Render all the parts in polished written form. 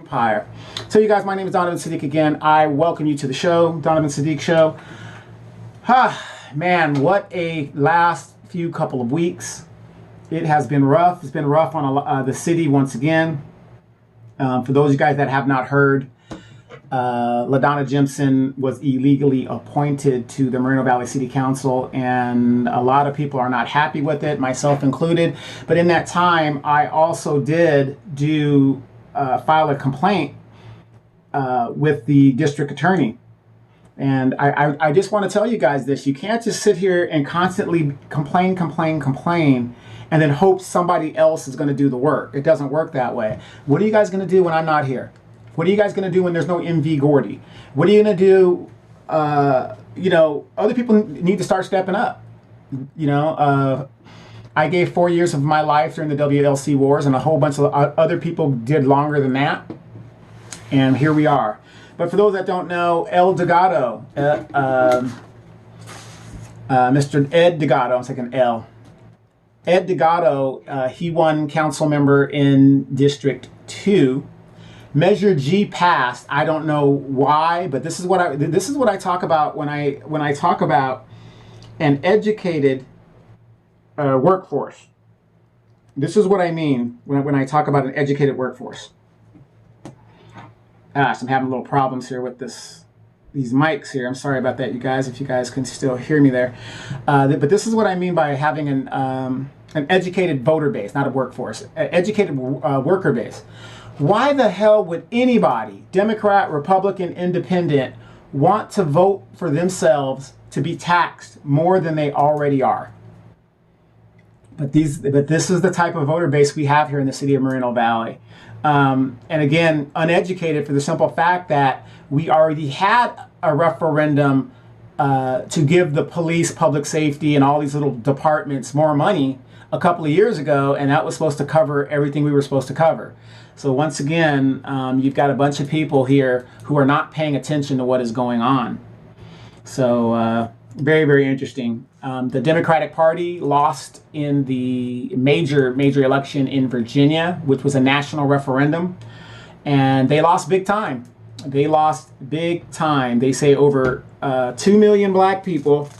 Empire. So you guys, my name is Donovan Sadiq again. I welcome you to the show, Donovan Sadiq Show. Man, what a last few couple of weeks. It has been rough. It's been rough on the city once again. For those of you guys that have not heard, Ladonna Jempson was illegally appointed to the Moreno Valley City Council, and a lot of people are not happy with it, myself included. But in that time, I also did file a complaint with the district attorney. And I just want to tell you guys this. You can't just sit here and constantly complain, and then hope somebody else is going to do the work. It doesn't work that way. What are you guys going to do when I'm not here? What are you guys going to do when there's no MV Gordy? What are you going to do? Other people need to start stepping up. I gave 4 years of my life during the WLC wars, and a whole bunch of other people did longer than that. And here we are. But for those that don't know, Mr. Ed Delgado, I'm saying L. Ed Delgado, he won council member in District 2. Measure G passed. I don't know why, but this is what I talk about when I talk about an educated workforce. This is what I mean when I talk about an educated workforce. Gosh, I'm having a little problems here with these mics here. I'm sorry about that, you guys, if you guys can still hear me there. But this is what I mean by having an educated voter base, not a workforce, an educated worker base. Why the hell would anybody, Democrat, Republican, Independent, want to vote for themselves to be taxed more than they already are? But this is the type of voter base we have here in the city of Moreno Valley. And again, uneducated for the simple fact that we already had a referendum to give the police, public safety, and all these little departments more money a couple of years ago, and that was supposed to cover everything we were supposed to cover. So once again, you've got a bunch of people here who are not paying attention to what is going on. So very, very interesting. The Democratic Party lost in the major election in Virginia, which was a national referendum, and they lost big time. They lost big time. They say over 2 million black people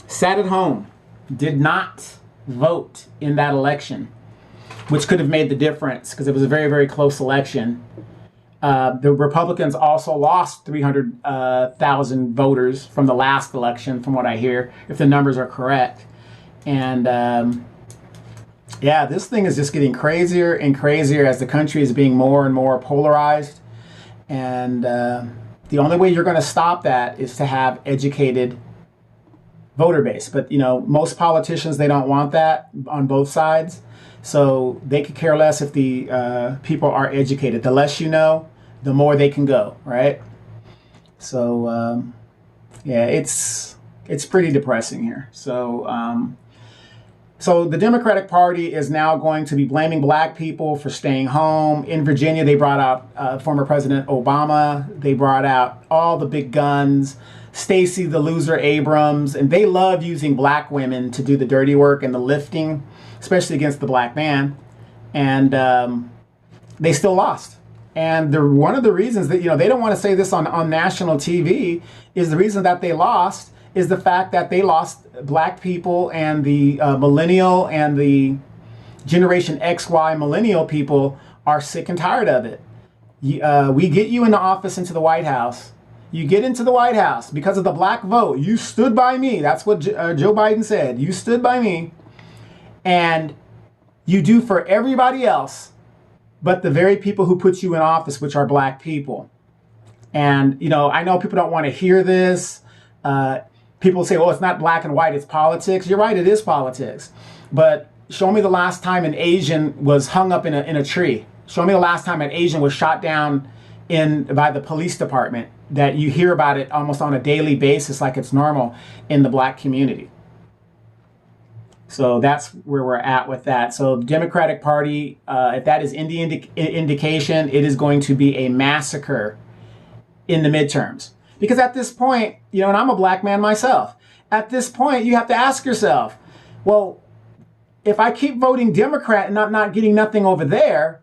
sat at home, did not vote in that election, which could have made the difference because it was a very, very close election. The Republicans also lost 300,000 voters from the last election, from what I hear, if the numbers are correct. And this thing is just getting crazier and crazier as the country is being more and more polarized. And the only way you're going to stop that is to have educated voter base. But, most politicians, they don't want that on both sides. So they could care less if the people are educated. The less you know, the more they can go, right? So, it's pretty depressing here. So, so the Democratic Party is now going to be blaming black people for staying home. In Virginia, they brought out former President Obama. They brought out all the big guns, Stacey the Loser Abrams, and they love using black women to do the dirty work and the lifting, especially against the black man. And they still lost. And one of the reasons that, they don't want to say this on national TV, is the reason that they lost is the fact that they lost black people, and the millennial and the Generation XY millennial people are sick and tired of it. We get you in the office, into the White House. You get into the White House because of the black vote. You stood by me. That's what Joe Biden said. You stood by me. And you do for everybody else but the very people who put you in office, which are black people. And, I know people don't want to hear this. People say, well, it's not black and white, it's politics. You're right, it is politics. But show me the last time an Asian was hung up in a tree. Show me the last time an Asian was shot down by the police department, that you hear about it almost on a daily basis like it's normal in the black community. So that's where we're at with that. So the Democratic Party, if that is any indication, it is going to be a massacre in the midterms. Because at this point, and I'm a black man myself, at this point you have to ask yourself, well, if I keep voting Democrat and not getting nothing over there,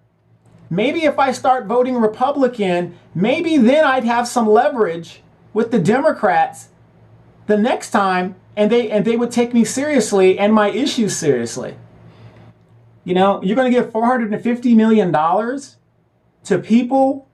Maybe if I start voting Republican, maybe then I'd have some leverage with the Democrats the next time, and they would take me seriously and my issues seriously. You know, you're going to give $450 million to people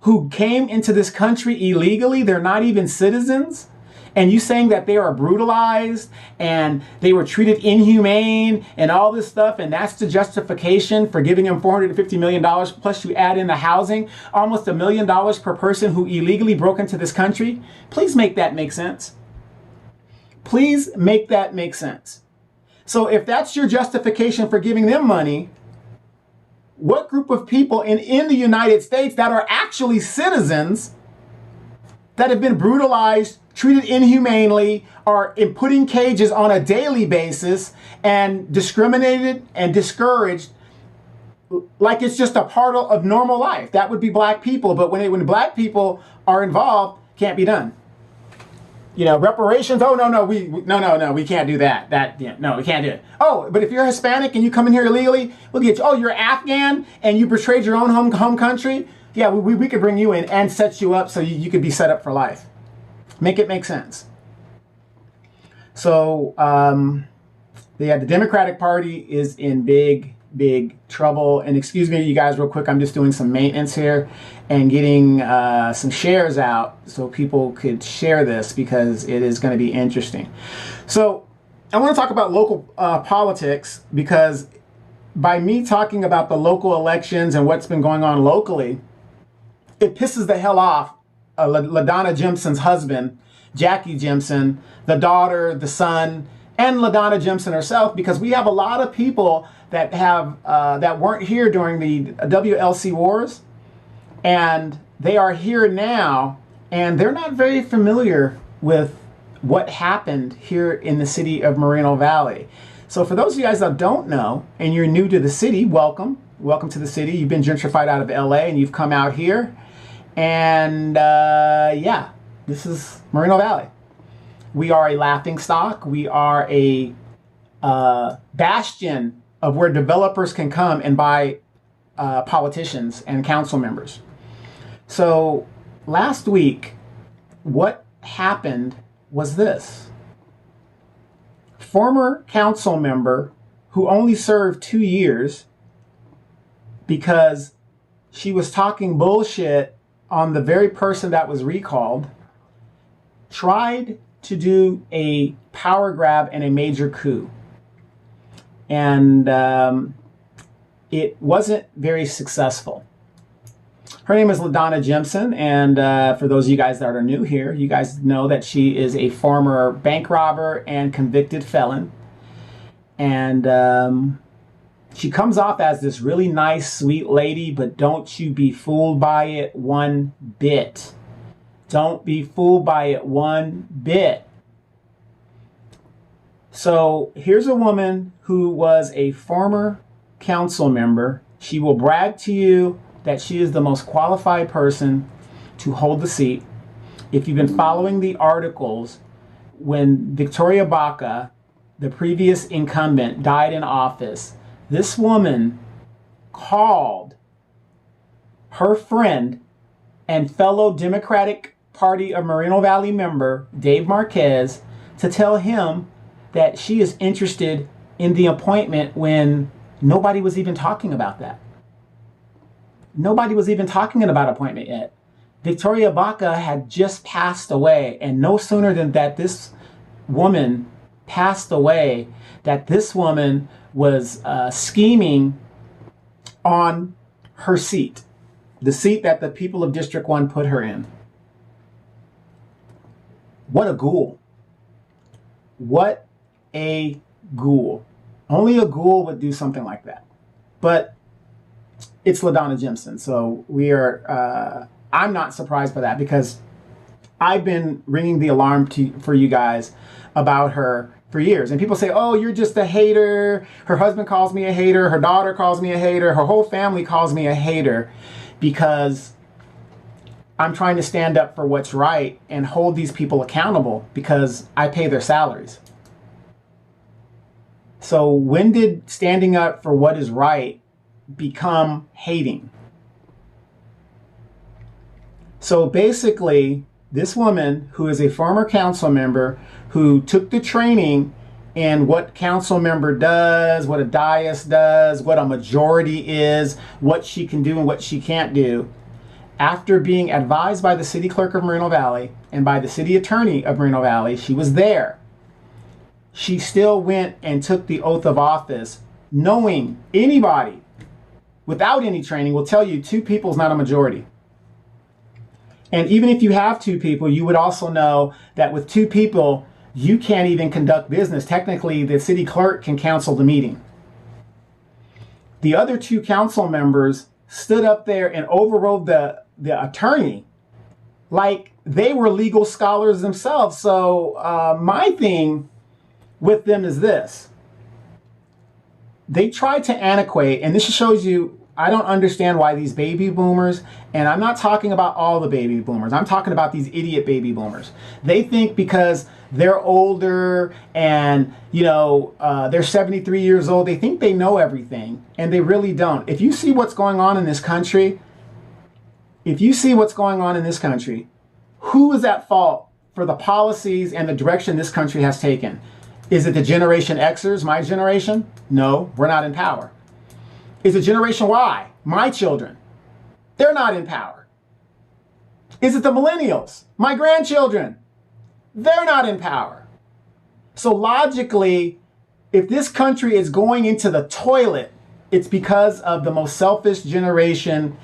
who came into this country illegally. They're not even citizens. And you saying that they are brutalized and they were treated inhumane and all this stuff, and that's the justification for giving them $450 million, plus you add in the housing, almost $1 million per person who illegally broke into this country. Please make that make sense. Please make that make sense. So if that's your justification for giving them money, what group of people in the United States that are actually citizens that have been brutalized, treated inhumanely, are put in cages on a daily basis and discriminated and discouraged like it's just a part of normal life? That would be black people. But when black people are involved, can't be done. You know, reparations. Oh no, we can't do that. No, we can't do it. Oh, but if you're Hispanic and you come in here illegally, we'll get you. Oh, you're Afghan and you betrayed your own home country. Yeah, we could bring you in and set you up so you could be set up for life. Make it make sense. So, the Democratic Party is in big trouble. And excuse me, you guys, real quick, I'm just doing some maintenance here and getting some shares out so people could share this because it is going to be interesting. So, I want to talk about local politics because by me talking about the local elections and what's been going on locally, it pisses the hell off Ladonna Jempson's husband, Jackie Jempson, the daughter, the son, and Ladonna Jempson herself, because we have a lot of people that have that weren't here during the WLC wars, and they are here now, and they're not very familiar with what happened here in the city of Moreno Valley. So for those of you guys that don't know, and you're new to the city, welcome to the city. You've been gentrified out of LA and you've come out here. And yeah, this is Moreno Valley. We are a laughing stock. We are a bastion of where developers can come and buy politicians and council members. So last week, what happened was this. Former council member who only served 2 years because she was talking bullshit on the very person that was recalled, tried to do a power grab and a major coup. And it wasn't very successful. Her name is Ladonna Jempson, and for those of you guys that are new here, you guys know that she is a former bank robber and convicted felon. And she comes off as this really nice, sweet lady, but don't you be fooled by it one bit. Don't be fooled by it one bit. So here's a woman who was a former council member. She will brag to you that she is the most qualified person to hold the seat. If you've been following the articles, when Victoria Baca, the previous incumbent, died in office, this woman called her friend and fellow Democratic Party of Moreno Valley member, Dave Marquez, to tell him that she is interested in the appointment when nobody was even talking about that. Nobody was even talking about appointment yet. Victoria Baca had just passed away, and no sooner than that this woman passed away, that this woman was scheming on her seat, the seat that the people of District 1 put her in. What a ghoul. What a ghoul. Only a ghoul would do something like that. But it's Ladonna Jempson, so we are, I'm not surprised by that because I've been ringing the alarm for you guys about her for years. And people say, oh, you're just a hater. Her husband calls me a hater. Her daughter calls me a hater. Her whole family calls me a hater because I'm trying to stand up for what's right and hold these people accountable because I pay their salaries. So when did standing up for what is right become hating? So basically, this woman who is a former council member who took the training in what council member does, what a dais does, what a majority is, what she can do and what she can't do, after being advised by the city clerk of Moreno Valley and by the city attorney of Moreno Valley, she was there. She still went and took the oath of office, knowing anybody without any training will tell you 2 people is not a majority. And even if you have 2 people, you would also know that with 2 people, you can't even conduct business. Technically, the city clerk can cancel the meeting. The other 2 council members stood up there and overrode the attorney like they were legal scholars themselves. So my thing with them is this. They tried to antiquate, and this shows you, I don't understand why these baby boomers, and I'm not talking about all the baby boomers, I'm talking about these idiot baby boomers. They think because they're older and, they're 73 years old, they think they know everything, and they really don't. If you see what's going on in this country, who is at fault for the policies and the direction this country has taken? Is it the Generation Xers, my generation? No, we're not in power. Is it Generation Y, my children? They're not in power. Is it the millennials, my grandchildren? They're not in power. So logically, if this country is going into the toilet, it's because of the most selfish generation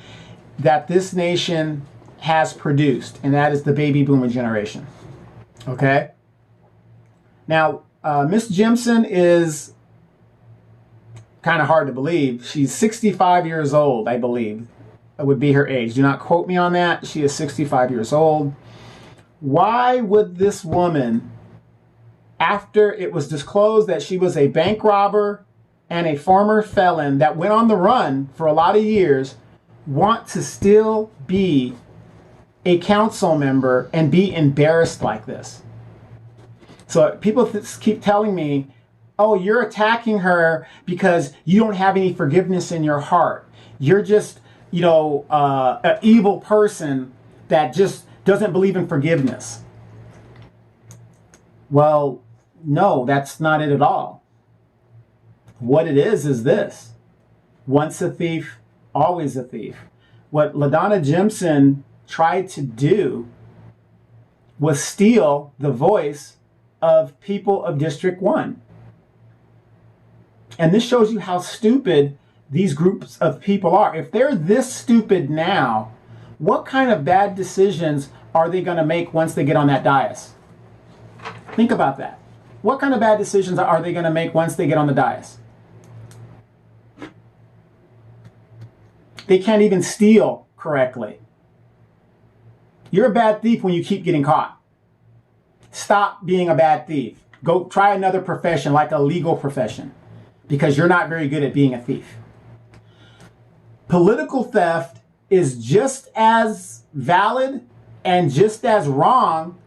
that this nation has produced, and that is the baby boomer generation. Okay? Now, Miss Jempson is kind of hard to believe. She's 65 years old, I believe. That would be her age. Do not quote me on that. She is 65 years old. Why would this woman, after it was disclosed that she was a bank robber and a former felon that went on the run for a lot of years, want to still be a council member and be embarrassed like this? So people keep telling me, oh, you're attacking her because you don't have any forgiveness in your heart. You're just, an evil person that just doesn't believe in forgiveness. Well, no, that's not it at all. What it is this. Once a thief, always a thief. What Ladonna Jempson tried to do was steal the voice of people of District 1. And this shows you how stupid these groups of people are. If they're this stupid now, what kind of bad decisions are they going to make once they get on that dais? Think about that. What kind of bad decisions are they going to make once they get on the dais? They can't even steal correctly. You're a bad thief when you keep getting caught. Stop being a bad thief. Go try another profession, like a legal profession, because you're not very good at being a thief. Political theft is just as valid and just as wrong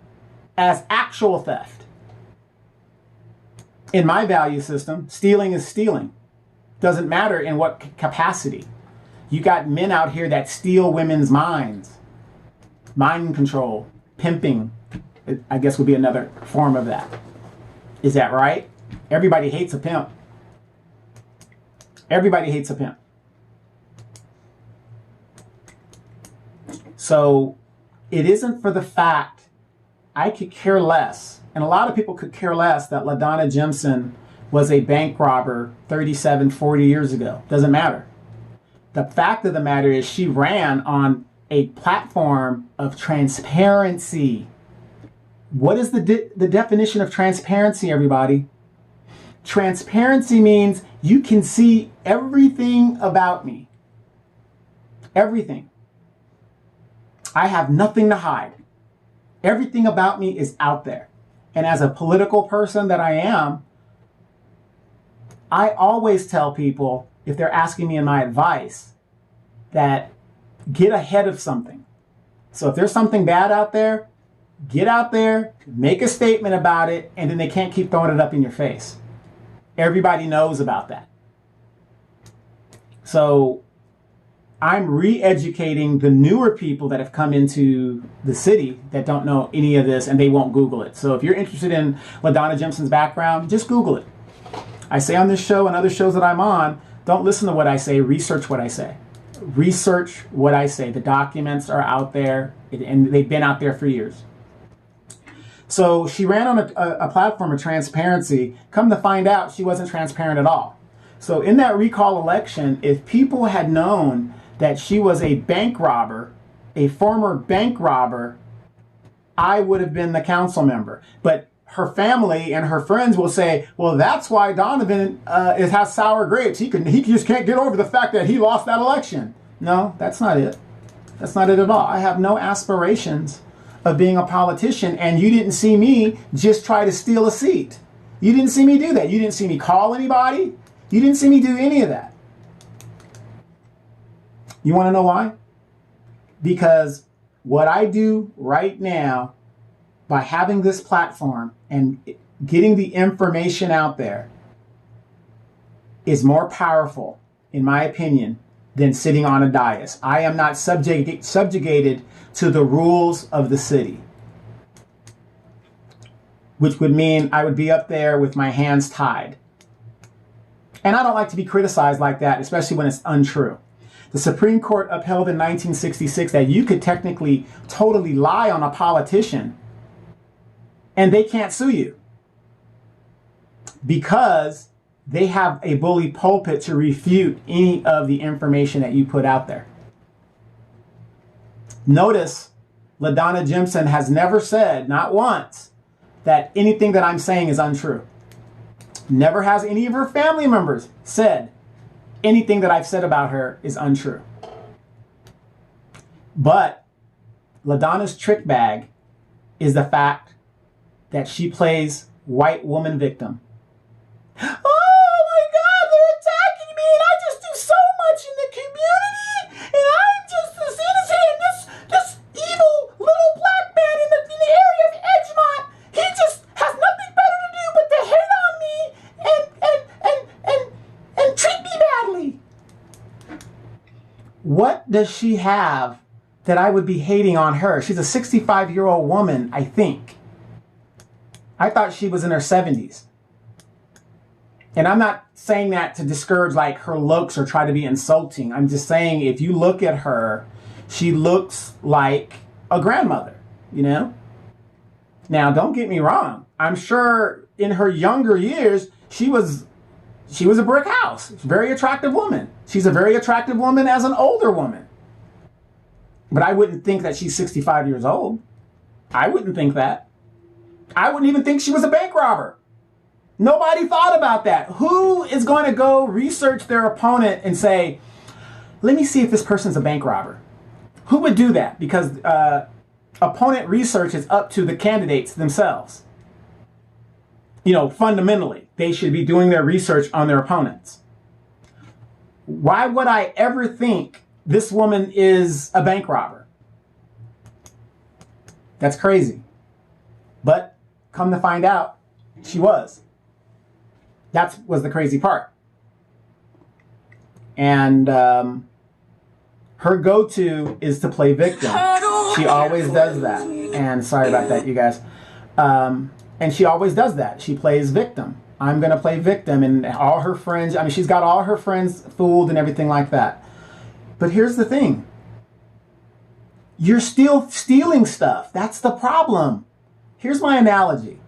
as actual theft. In my value system, stealing is stealing. Doesn't matter in what capacity. You got men out here that steal women's minds. Mind control, pimping, I guess would be another form of that. Is that right? Everybody hates a pimp. Everybody hates a pimp. So it isn't for the fact, I could care less, and a lot of people could care less, that Ladonna Jempson was a bank robber 37, 40 years ago. Doesn't matter. The fact of the matter is she ran on a platform of transparency. What is the definition of transparency, everybody? Transparency means you can see everything about me. Everything. I have nothing to hide. Everything about me is out there. And as a political person that I am, I always tell people, if they're asking me in my advice, that get ahead of something. So if there's something bad out there, get out there, make a statement about it, and then they can't keep throwing it up in your face. Everybody knows about that. So I'm re-educating the newer people that have come into the city that don't know any of this, and they won't Google it. So if you're interested in Ladonna Jempson's background, just Google it. I say on this show and other shows that I'm on, don't listen to what I say, research what I say. Research what I say. The documents are out there, and they've been out there for years. So she ran on a platform of transparency. Come to find out, she wasn't transparent at all. So in that recall election, if people had known that she was a bank robber, a former bank robber, I would have been the council member. But her family and her friends will say, well, that's why Donovan has sour grapes. He just can't get over the fact that he lost that election. No, that's not it. That's not it at all. I have no aspirations of being a politician, and you didn't see me just try to steal a seat. You didn't see me do that. You didn't see me call anybody. You didn't see me do any of that. You want to know why? Because what I do right now, by having this platform and getting the information out there, is more powerful, in my opinion, than sitting on a dais. I am not subjugated to the rules of the city, which would mean I would be up there with my hands tied. And I don't like to be criticized like that, especially when it's untrue. The Supreme Court upheld in 1966 that you could technically totally lie on a politician and they can't sue you because they have a bully pulpit to refute any of the information that you put out there. Notice Ladonna Jempson has never said, not once, that anything that I'm saying is untrue. Never has any of her family members said anything that I've said about her is untrue. But Ladonna's trick bag is the fact that she plays white woman victim. Oh my God, they're attacking me and I just do so much in the community and I'm just this innocent and this evil little black man in the area of Edgemont, he just has nothing better to do but to hate on me and treat me badly. What does she have that I would be hating on her? She's a 65-year-old woman, I think. I thought she was in her 70s. And I'm not saying that to discourage like her looks or try to be insulting. I'm just saying if you look at her, she looks like a grandmother, you know? Now, don't get me wrong. I'm sure in her younger years, she was a brick house. Very attractive woman. She's a very attractive woman as an older woman. But I wouldn't think that she's 65 years old. I wouldn't think that. I wouldn't even think she was a bank robber. Nobody thought about that. Who is going to go research their opponent and say, let me see if this person's a bank robber? Who would do that? Because opponent research is up to the candidates themselves. You know, fundamentally, they should be doing their research on their opponents. Why would I ever think this woman is a bank robber? That's crazy. But come to find out, she was. That was the crazy part. And her go-to is to play victim. She always does that. And sorry about that, you guys. And she always does that. She plays victim. I'm going to play victim. And all her friends, I mean, she's got all her friends fooled and everything like that. But here's the thing. You're still stealing stuff. That's the problem. Here's my analogy.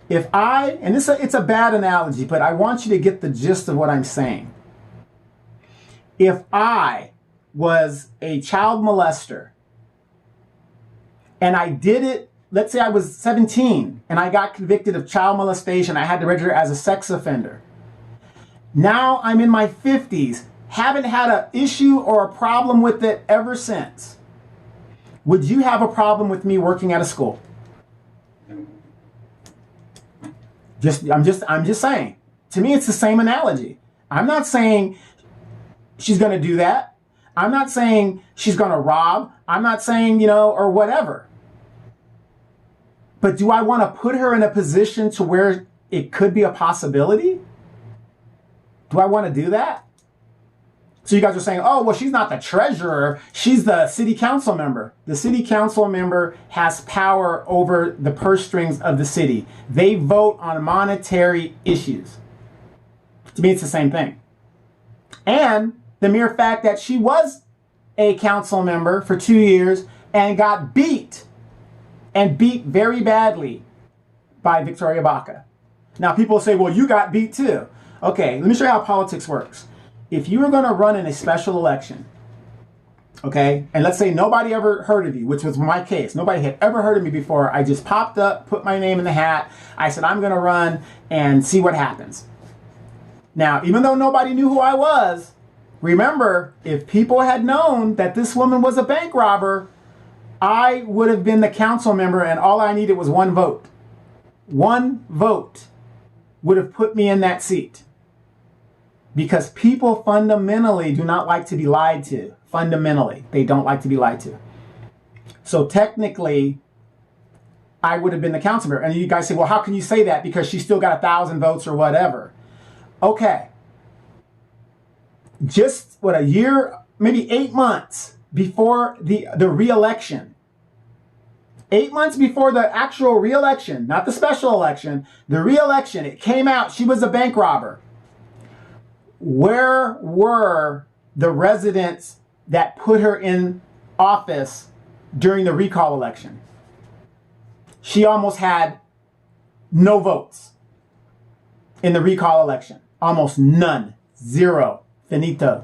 If I, and it's a bad analogy, but I want you to get the gist of what I'm saying. If I was a child molester and I did it, let's say I was 17 and I got convicted of child molestation, I had to register as a sex offender. Now I'm in my 50s, haven't had an issue or a problem with it ever since. Would you have a problem with me working at a school? I'm just saying. To me, it's the same analogy. I'm not saying she's going to do that. I'm not saying she's going to rob. I'm not saying, you know, or whatever. But do I want to put her in a position to where it could be a possibility? Do I want to do that? So you guys are saying, oh, well, she's not the treasurer. She's the city council member. The city council member has power over the purse strings of the city. They vote on monetary issues. To me, it's the same thing. And the mere fact that she was a council member for 2 years and got beat, and beat very badly by Victoria Baca. Now, people say, well, you got beat too. Okay, let me show you how politics works. If you were going to run in a special election, okay, and let's say nobody ever heard of you, which was my case. Nobody had ever heard of me before. I just popped up, put my name in the hat. I said, I'm going to run and see what happens. Now, even though nobody knew who I was, remember, if people had known that this woman was a bank robber, I would have been the council member, and all I needed was one vote. One vote would have put me in that seat. Because people fundamentally do not like to be lied to. Fundamentally, they don't like to be lied to. So technically, I would have been the council member. And you guys say, well, how can you say that? Because she still got 1,000 votes or whatever. Okay. Just, a year, maybe 8 months before the re-election. 8 months before the actual re-election, not the special election, the re-election, it came out she was a bank robber. Where were the residents that put her in office during the recall election? She almost had no votes in the recall election. Almost none. Zero. Finito.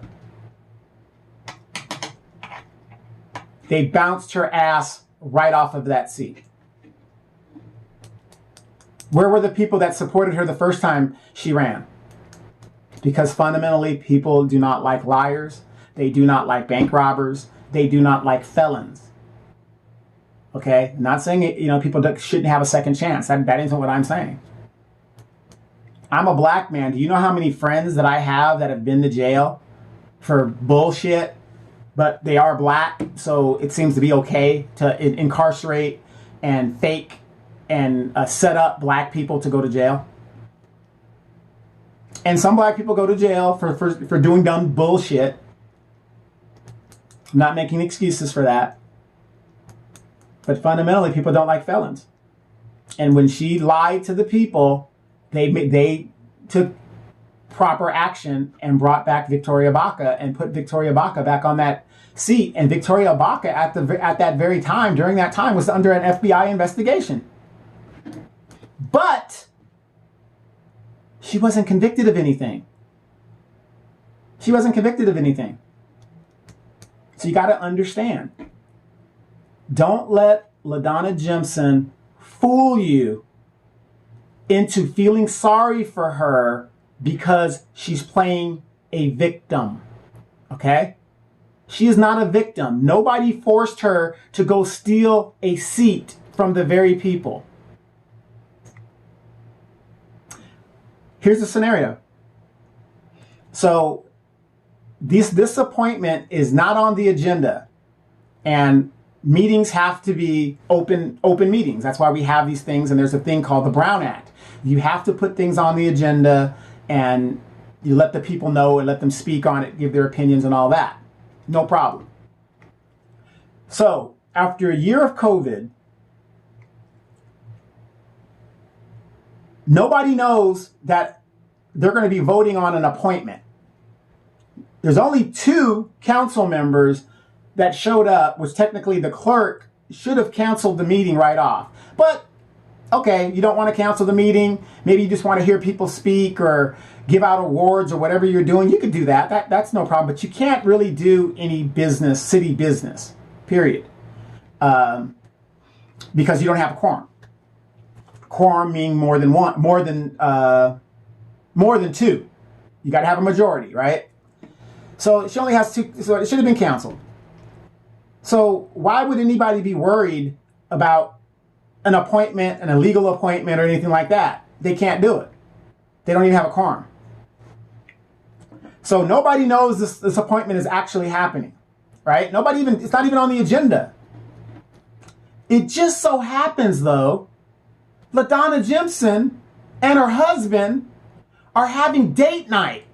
They bounced her ass right off of that seat. Where were the people that supported her the first time she ran? Because fundamentally, people do not like liars. They do not like bank robbers. They do not like felons. Okay? I'm not saying, people shouldn't have a second chance. That isn't what I'm saying. I'm a black man. Do you know how many friends that I have that have been to jail for bullshit, but they are black, so it seems to be okay to incarcerate and fake and set up black people to go to jail? And some black people go to jail for doing dumb bullshit. I'm not making excuses for that. But fundamentally, people don't like felons. And when she lied to the people, they took proper action and brought back Victoria Baca and put Victoria Baca back on that seat. And Victoria Baca at that very time, during that time, was under an FBI investigation. But she wasn't convicted of anything. She wasn't convicted of anything. So you got to understand. Don't let Ladonna Jempson fool you into feeling sorry for her because she's playing a victim. Okay? She is not a victim. Nobody forced her to go steal a seat from the very people. Here's the scenario. So this appointment is not on the agenda, and meetings have to be open meetings. That's why we have these things, and there's a thing called the Brown Act. You have to put things on the agenda, and you let the people know and let them speak on it, give their opinions and all that. No problem. So after a year of COVID, nobody knows that they're going to be voting on an appointment. There's only 2 council members that showed up, which technically the clerk should have canceled the meeting right off. But, okay, you don't want to cancel the meeting. Maybe you just want to hear people speak or give out awards or whatever you're doing. You could do that. That's no problem. But you can't really do any business, city business, period. Because you don't have a quorum. Quorum meaning more than 2. You got to have a majority, right? So she only has 2, so it should have been canceled. So why would anybody be worried about an appointment, an illegal appointment or anything like that? They can't do it. They don't even have a quorum. So nobody knows this appointment is actually happening, right? It's not even on the agenda. It just so happens, though, Ladonna Jempson and her husband are having date night.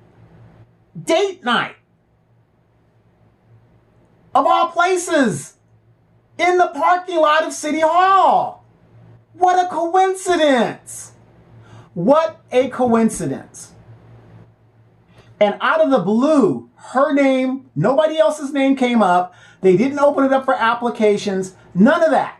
Date night. of all places, in the parking lot of City Hall. What a coincidence. What a coincidence. And out of the blue, her name, nobody else's name came up. They didn't open it up for applications. None of that.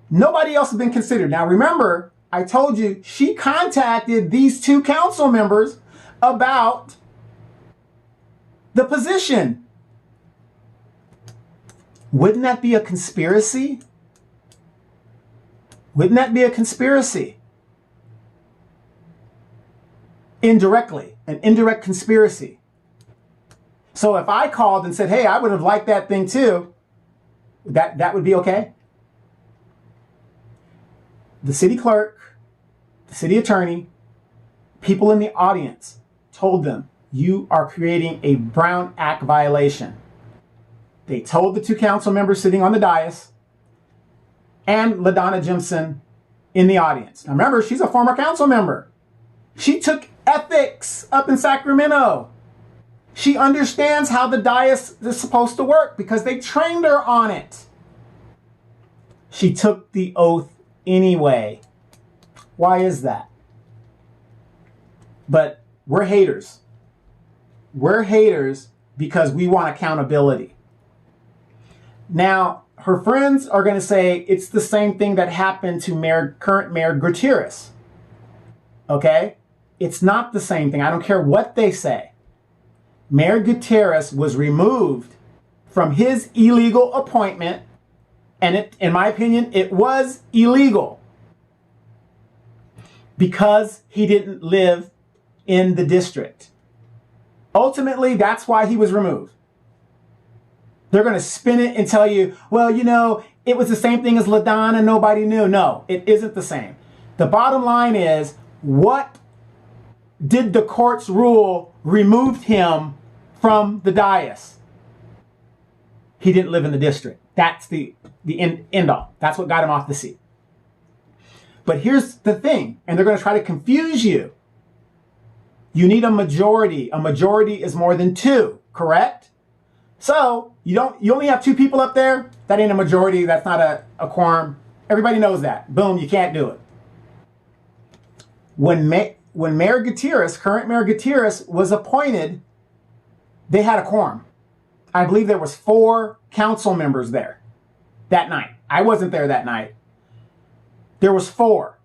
Nobody else has been considered. Now remember, I told you she contacted these two council members about the position. Wouldn't that be a conspiracy? Wouldn't that be a conspiracy? Indirectly, an indirect conspiracy. So if I called and said, hey, I would have liked that thing too, that would be okay? The city clerk, the city attorney, people in the audience told them, you are creating a Brown Act violation. They told the two council members sitting on the dais and Ladonna Jempson in the audience. Now remember, she's a former council member. She took ethics up in Sacramento. She understands how the dais is supposed to work because they trained her on it. She took the oath anyway. Why is that? But we're haters. We're haters because we want accountability. Now, her friends are going to say it's the same thing that happened to current Mayor Gutierrez. Okay? It's not the same thing. I don't care what they say. Mayor Gutierrez was removed from his illegal appointment, and in my opinion, it was illegal because he didn't live in the district. Ultimately, that's why he was removed. They're going to spin it and tell you, well, you know, it was the same thing as Ladonna, nobody knew. No, it isn't the same. The bottom line is, what did the court's rule removed him from the dais? He didn't live in the district. That's the end all. That's what got him off the seat. But here's the thing, and they're going to try to confuse you. You need a majority. A majority is more than two, correct? So you only have two people up there. That ain't a majority. That's not a quorum. Everybody knows that. Boom, you can't do it. When Mayor Gutierrez, current Mayor Gutierrez, was appointed, they had a quorum. I believe there was 4 council members there that night. I wasn't there that night. There was 4.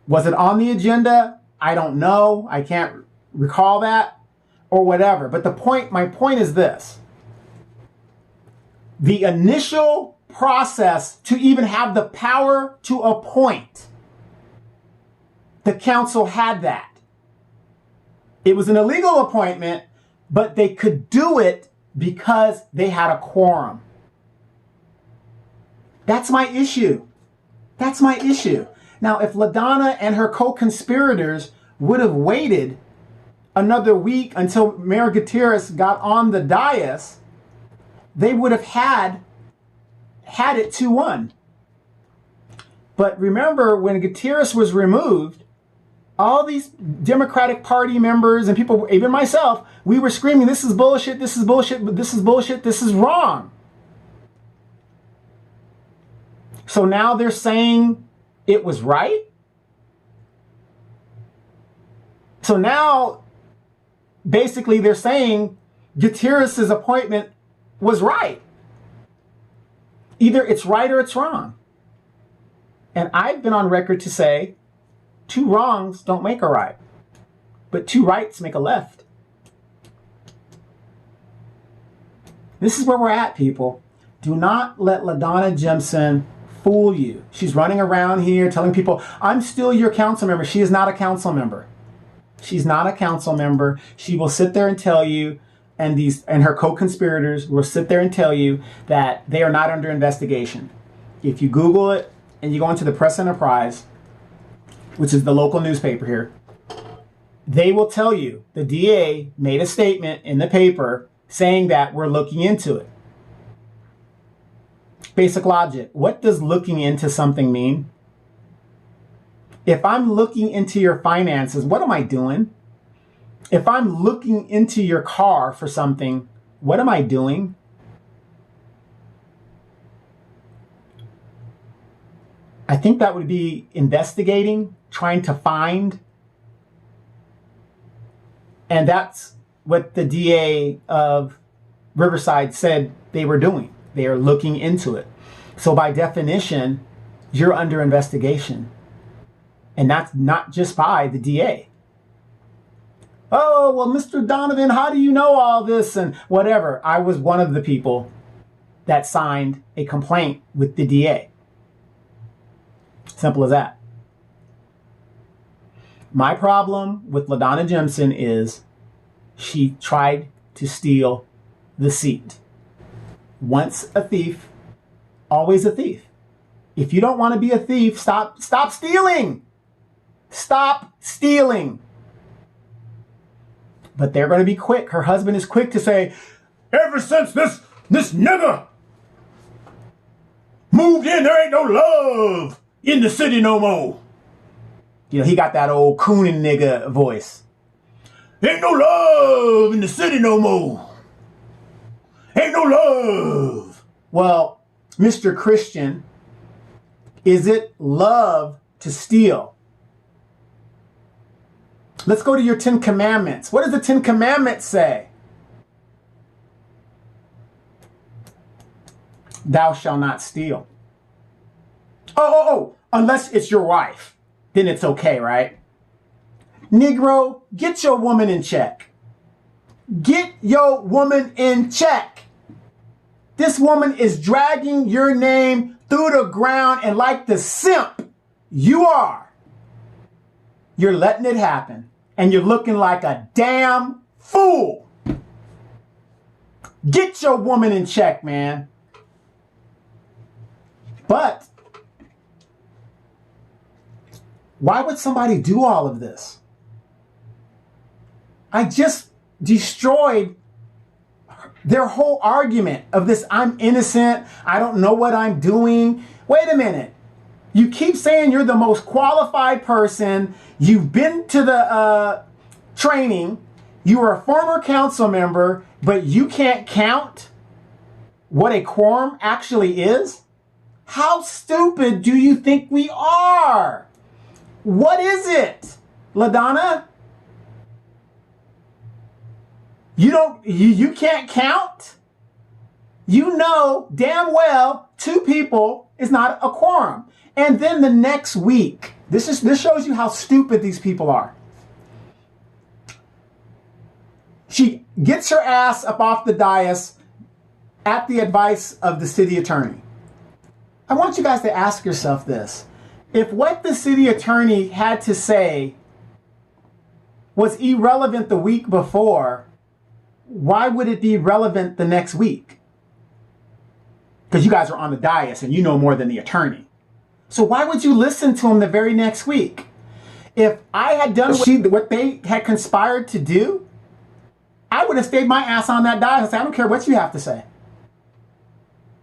Was it on the agenda? I don't know. I can't recall that or whatever. But my point is this. The initial process to even have the power to appoint, the council had that. It was an illegal appointment, but they could do it because they had a quorum. That's my issue. That's my issue. Now, if Ladonna and her co-conspirators would have waited another week until Mayor Gutierrez got on the dais, they would have had it 2-1. But remember, when Gutierrez was removed, all these Democratic Party members and people, even myself, we were screaming, this is bullshit, this is bullshit, this is bullshit, this is wrong. So now they're saying it was right? So now, basically, they're saying Gutierrez's appointment was right. Either it's right or it's wrong. And I've been on record to say, 2 wrongs don't make a right, but 2 rights make a left. This is where we're at, people. Do not let Ladonna Jempson fool you. She's running around here telling people, I'm still your council member. She is not a council member. She's not a council member. She will sit there and tell you, and her co-conspirators will sit there and tell you that they are not under investigation. If you Google it and you go into the Press Enterprise, which is the local newspaper here, they will tell you the DA made a statement in the paper saying that we're looking into it. Basic logic. What does looking into something mean? If I'm looking into your finances, what am I doing? If I'm looking into your car for something, what am I doing? I think that would be investigating, trying to find. And that's what the DA of Riverside said they were doing. They are looking into it. So by definition, you're under investigation. And that's not just by the DA. Oh, well, Mr. Donovan, how do you know all this and whatever? I was one of the people that signed a complaint with the DA. Simple as that. My problem with Ladonna Jempson is she tried to steal the seat. Once a thief, always a thief. If you don't want to be a thief, stop stealing. Stop stealing. But they're going to be quick. Her husband is quick to say, ever since this nigga moved in, there ain't no love in the city no more. You know, he got that old cooning nigga voice. Ain't no love in the city no more. Ain't no love. Well, Mr. Christian, is it love to steal? Let's go to your 10 Commandments. What does the 10 Commandments say? Thou shalt not steal. Oh, unless it's your wife. Then it's okay, right? Negro, get your woman in check. Get your woman in check. This woman is dragging your name through the ground, and like the simp you are, you're letting it happen. And you're looking like a damn fool. Get your woman in check, man. But why would somebody do all of this? I just destroyed their whole argument of this. I'm innocent. I don't know what I'm doing. Wait a minute. You keep saying you're the most qualified person. You've been to the training. You were a former council member, but you can't count what a quorum actually is? How stupid do you think we are? What is it, Ladonna? You can't count? You know damn well 2 people is not a quorum. And then the next week, this shows you how stupid these people are. She gets her ass up off the dais at the advice of the city attorney. I want you guys to ask yourself this. If what the city attorney had to say was irrelevant the week before, why would it be relevant the next week? Because you guys are on the dais and you know more than the attorney. So why would you listen to him the very next week? If I had done what they had conspired to do, I would have stayed my ass on that dais and said, I don't care what you have to say.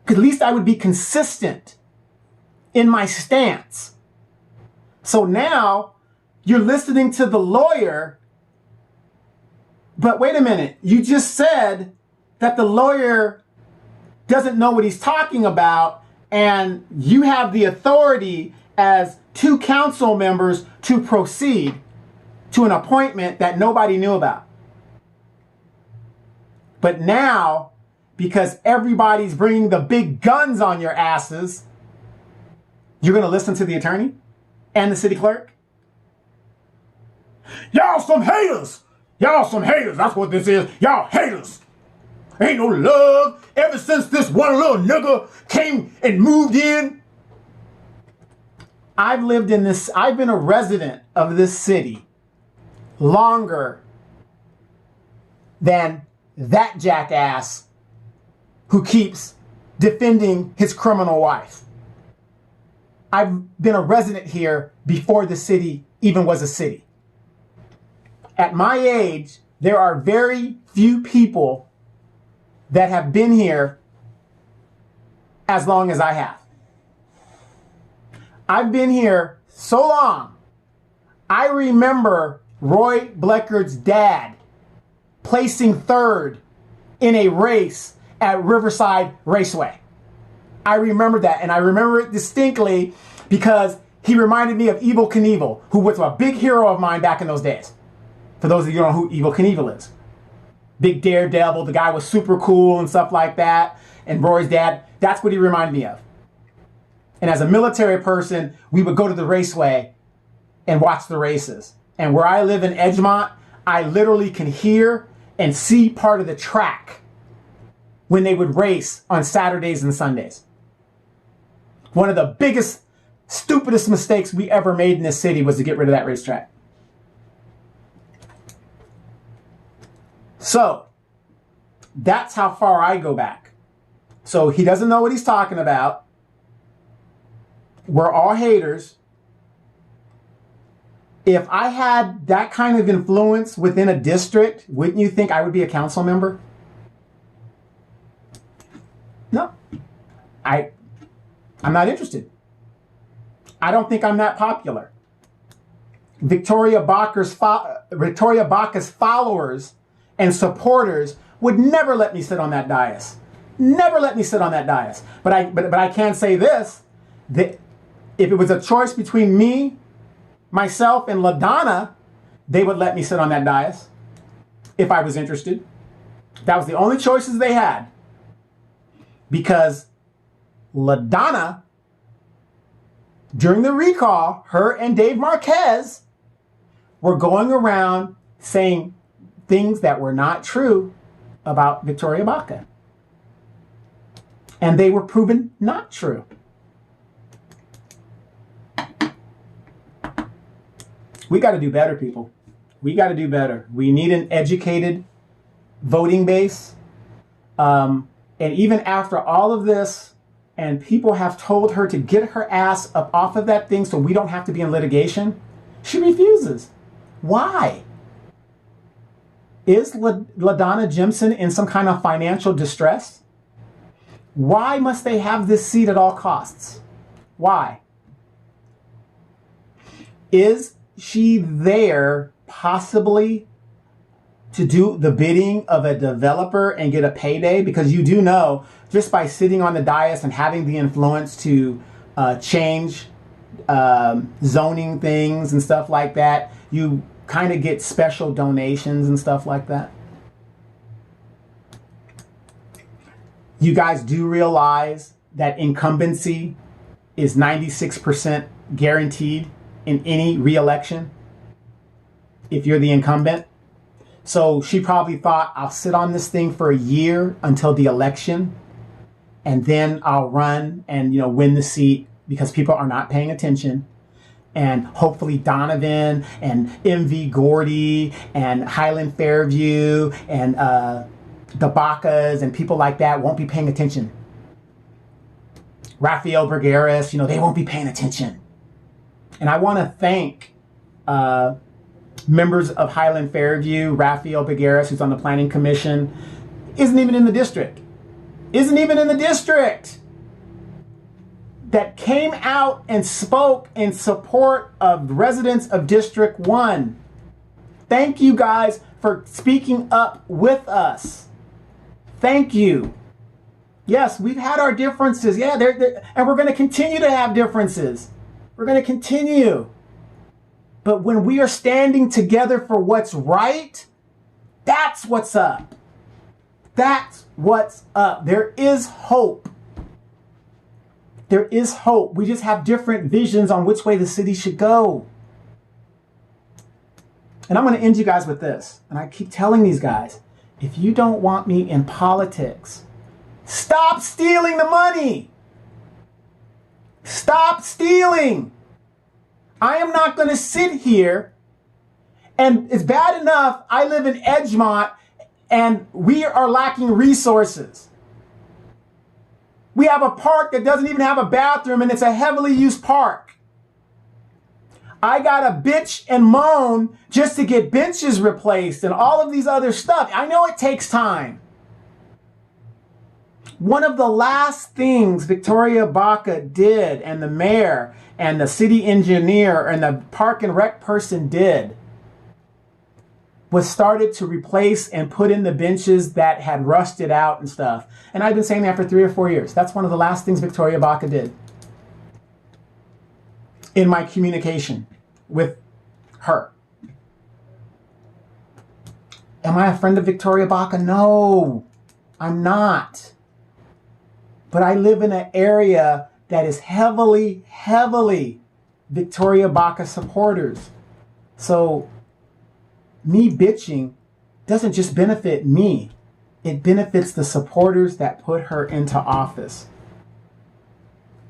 Because at least I would be consistent in my stance. So now you're listening to the lawyer, but wait a minute, you just said that the lawyer doesn't know what he's talking about, and you have the authority as 2 council members to proceed to an appointment that nobody knew about. But now, because everybody's bringing the big guns on your asses, you're going to listen to the attorney and the city clerk? Y'all some haters. Y'all some haters. That's what this is. Y'all haters. Ain't no love ever since this one little nigga came and moved in. I've been a resident of this city longer than that jackass who keeps defending his criminal wife. I've been a resident here before the city even was a city. At my age, there are very few people that have been here as long as I have. I've been here so long. I remember Roy Bleckard's dad placing 3rd in a race at Riverside Raceway. I remember that, and I remember it distinctly because he reminded me of Evel Knievel, who was a big hero of mine back in those days. For those of you who don't know who Evel Knievel is. Big daredevil, the guy was super cool and stuff like that, and Roy's dad, that's what he reminded me of. And as a military person, we would go to the raceway and watch the races. And where I live in Edgemont, I literally can hear and see part of the track when they would race on Saturdays and Sundays. One of the biggest, stupidest mistakes we ever made in this city was to get rid of that racetrack. So, that's how far I go back. So he doesn't know what he's talking about. We're all haters. If I had that kind of influence within a district, wouldn't you think I would be a council member? No. I'm not interested. I don't think I'm that popular. Victoria Baca's followers and supporters would never let me sit on that dais. Never let me sit on that dais. But I can say this, that if it was a choice between me, myself, and Ladonna, they would let me sit on that dais if I was interested. That was the only choices they had. Because Ladonna, during the recall, her and Dave Marquez were going around saying things that were not true about Victoria Baca. And they were proven not true. We got to do better, people. We got to do better. We need an educated voting base. And even after all of this, and people have told her to get her ass up off of that thing so we don't have to be in litigation, she refuses. Why? Is Ladonna Jempson in some kind of financial distress? Why must they have this seat at all costs? Why? Is she there possibly to do the bidding of a developer and get a payday? Because you do know, just by sitting on the dais and having the influence to change zoning things and stuff like that, you kind of get special donations and stuff like that. You guys do realize that incumbency is 96% guaranteed in any re-election if you're the incumbent. So she probably thought, I'll sit on this thing for a year until the election, and then I'll run and win the seat because people are not paying attention. And hopefully Donovan and MV Gordy and Highland Fairview and the Bacas and people like that won't be paying attention. Rafael Bergueras, they won't be paying attention. And I want to thank members of Highland Fairview. Rafael Bergueras, who's on the Planning Commission, isn't even in the district. That came out and spoke in support of residents of District 1. Thank you guys for speaking up with us. Thank you. Yes, we've had our differences. Yeah, and we're going to continue to have differences. We're going to continue. But when we are standing together for what's right, that's what's up. That's what's up. There is hope. There is hope. We just have different visions on which way the city should go. And I'm going to end you guys with this. And I keep telling these guys, if you don't want me in politics, stop stealing the money. Stop stealing. I am not going to sit here, and it's bad enough I live in Edgemont and we are lacking resources. We have a park that doesn't even have a bathroom, and it's a heavily used park. I got to bitch and moan just to get benches replaced and all of these other stuff. I know it takes time. One of the last things Victoria Baca did, and the mayor and the city engineer and the park and rec person did, was started to replace and put in the benches that had rusted out and stuff. And I've been saying that for 3 or 4 years. That's one of the last things Victoria Baca did in my communication with her. Am I a friend of Victoria Baca? No, I'm not. But I live in an area that is heavily, heavily Victoria Baca supporters. So me bitching doesn't just benefit me. It benefits the supporters that put her into office.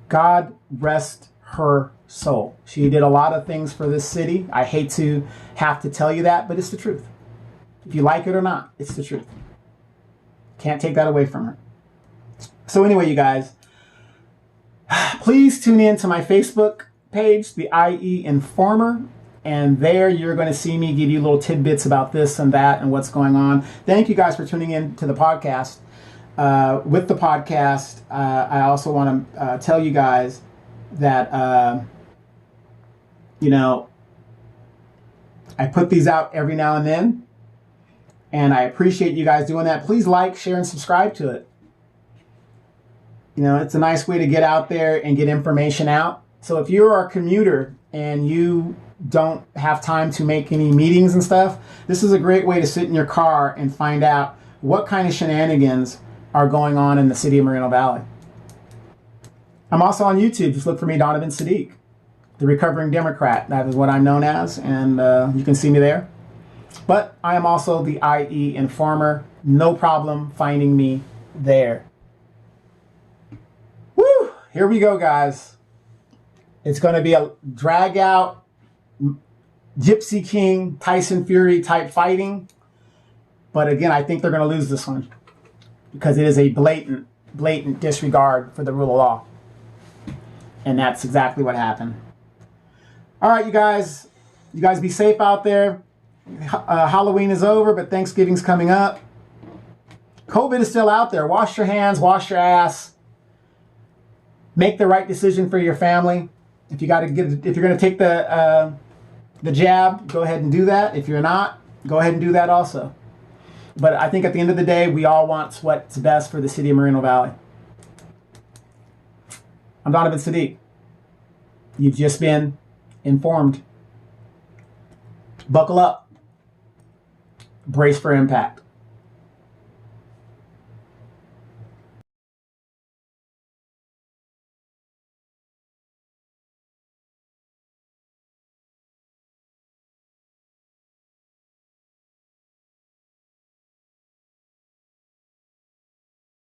God rest her soul. She did a lot of things for this city. I hate to have to tell you that, but it's the truth. If you like it or not, it's the truth. Can't take that away from her. So anyway, you guys, please tune in to my Facebook page, the IE Informer, and there you're going to see me give you little tidbits about this and that and what's going on. Thank you guys for tuning in to the podcast. With the podcast, I also want to tell you guys that, I put these out every now and then, and I appreciate you guys doing that. Please like, share, and subscribe to it. It's a nice way to get out there and get information out. So if you're a commuter and you don't have time to make any meetings and stuff, this is a great way to sit in your car and find out what kind of shenanigans are going on in the city of Moreno Valley. I'm also on YouTube. Just look for me, Donovan Sadiq, the Recovering Democrat. That is what I'm known as, and you can see me there. But I am also the IE Informer. No problem finding me there. Woo! Here we go, guys. It's going to be a drag-out Gypsy King, Tyson Fury type fighting. But again, I think they're going to lose this one because it is a blatant disregard for the rule of law. And that's exactly what happened. All right, you guys be safe out there. Halloween is over, but Thanksgiving's coming up. COVID is still out there. Wash your hands, wash your ass. Make the right decision for your family. If you're going to take the jab, go ahead and do that. If you're not, go ahead and do that also. But I think at the end of the day, we all want what's best for the city of Moreno Valley. I'm Donovan Sadiq. You've just been informed. Buckle up. Brace for impact.